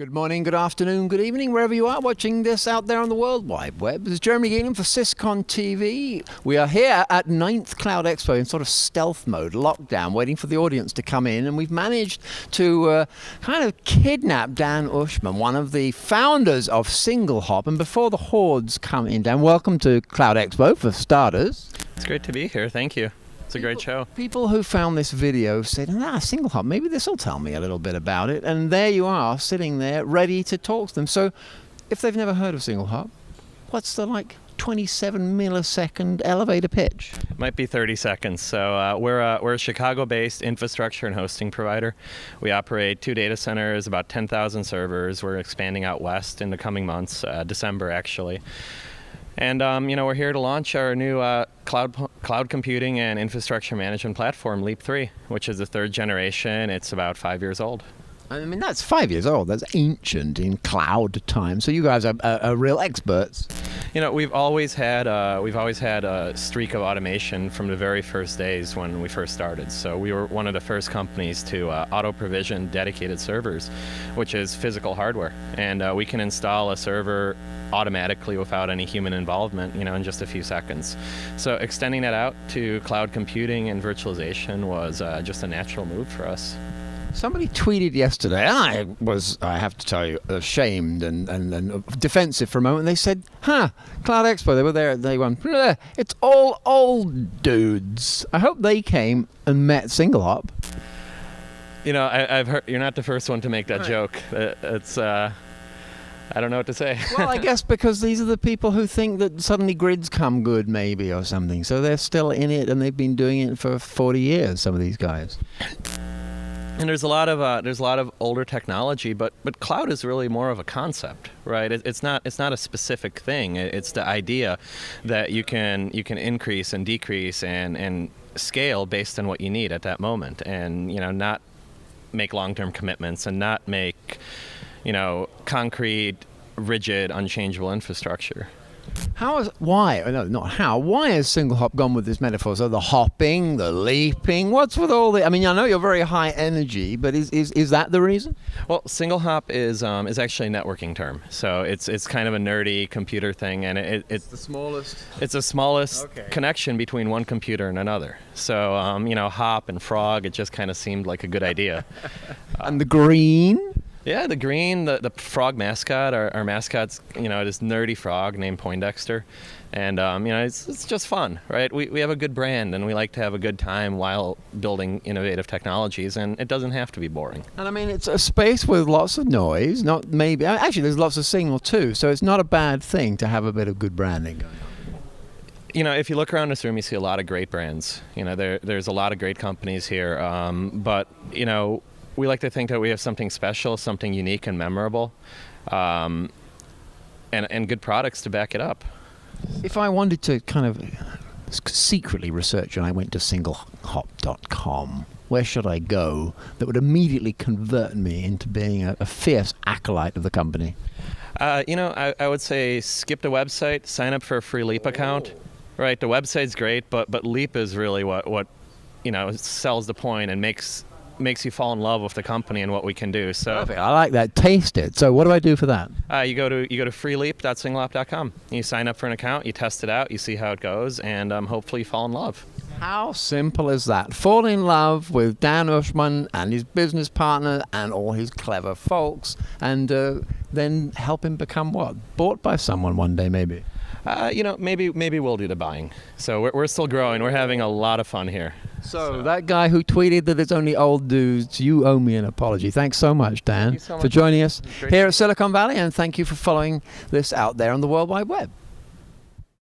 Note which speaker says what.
Speaker 1: Good morning, good afternoon, good evening, wherever you are watching this out there on the World Wide Web. This is Jeremy Geelan for Syscon TV. We are here at 9th Cloud Expo in sort of stealth mode, lockdown, waiting for the audience to come in. And we've managed to kind of kidnap Dan Ushman, one of the founders of SingleHop. And before the hordes come in, Dan, welcome to Cloud Expo for starters.
Speaker 2: It's great to be here. Thank you. It's a great show. People
Speaker 1: who found this video said, SingleHop, maybe this will tell me a little bit about it. And there you are, sitting there, ready to talk to them. So if they've never heard of SingleHop, what's the 27 millisecond elevator pitch?
Speaker 2: It might be 30 seconds. So we're a Chicago-based infrastructure and hosting provider. We operate 2 data centers, about 10,000 servers. We're expanding out west in the coming months, December actually. And we're here to launch our new cloud computing and infrastructure management platform, Leap 3, which is the 3rd generation. It's about 5 years old.
Speaker 1: I mean, that's 5 years old. That's ancient in cloud time. So you guys are real experts.
Speaker 2: You know, we've always had a streak of automation from the very first days when we first started. So we were one of the first companies to auto-provision dedicated servers, which is physical hardware, and we can install a server automatically without any human involvement, in just a few seconds. So extending that out to cloud computing and virtualization was just a natural move for us.
Speaker 1: Somebody tweeted yesterday, and I have to tell you, ashamed and defensive for a moment. They said, Cloud Expo, they were there, they went, it's all old dudes. I hope they came and met SingleHop.
Speaker 2: I've heard, you're not the first one to make that joke. It's, I don't know what to say.
Speaker 1: Well, I guess because these are the people who think that suddenly grids come good, maybe, or something. So they're still in it, and they've been doing it for 40 years, some of these guys.
Speaker 2: And there's a lot of older technology, but cloud is really more of a concept, right? It's not a specific thing. It's the idea that you can increase and decrease and scale based on what you need at that moment, and not make long-term commitments and not make concrete, rigid, unchangeable infrastructure.
Speaker 1: Why has SingleHop gone with this metaphor? So the hopping, the leaping, what's with all the, I know you're very high energy, but is that the reason?
Speaker 2: Well, SingleHop is actually a networking term. So it's kind of a nerdy computer thing, and it's the smallest. It's the smallest connection between one computer and another. So hop and frog, it just kind of seemed like a good idea.
Speaker 1: And the green?
Speaker 2: Yeah, the green, the frog mascot, our mascot's, this nerdy frog named Poindexter. And, it's just fun, right? We have a good brand, and we like to have a good time while building innovative technologies, and it doesn't have to be boring.
Speaker 1: And it's a space with lots of noise, actually there's lots of signal too, so it's not a bad thing to have a bit of good branding going on.
Speaker 2: If you look around this room, you see a lot of great brands. There's a lot of great companies here, but, we like to think that we have something special, something unique and memorable, and good products to back it up.
Speaker 1: If I wanted to kind of secretly research and I went to SingleHop.com, where should I go that would immediately convert me into being a fierce acolyte of the company?
Speaker 2: I would say skip the website, sign up for a free Leap account. Right, the website's great, but Leap is really what sells the point and makes you fall in love with the company and what we can do. So
Speaker 1: perfect. I like that. Taste it. So what do I do for that?
Speaker 2: You go to freeleap.singleHop.com. You sign up for an account, you test it out, you see how it goes, and hopefully you fall in love.
Speaker 1: How simple is that? Fall in love with Dan Ushman and his business partner and all his clever folks, and then help him become what? Bought by someone one day, maybe.
Speaker 2: Maybe we'll do the buying. So we're still growing. We're having a lot of fun here.
Speaker 1: So that guy who tweeted that it's only old dudes, you owe me an apology. Thanks so much, Dan, for joining us here at Silicon Valley, and thank you for following this out there on the World Wide Web.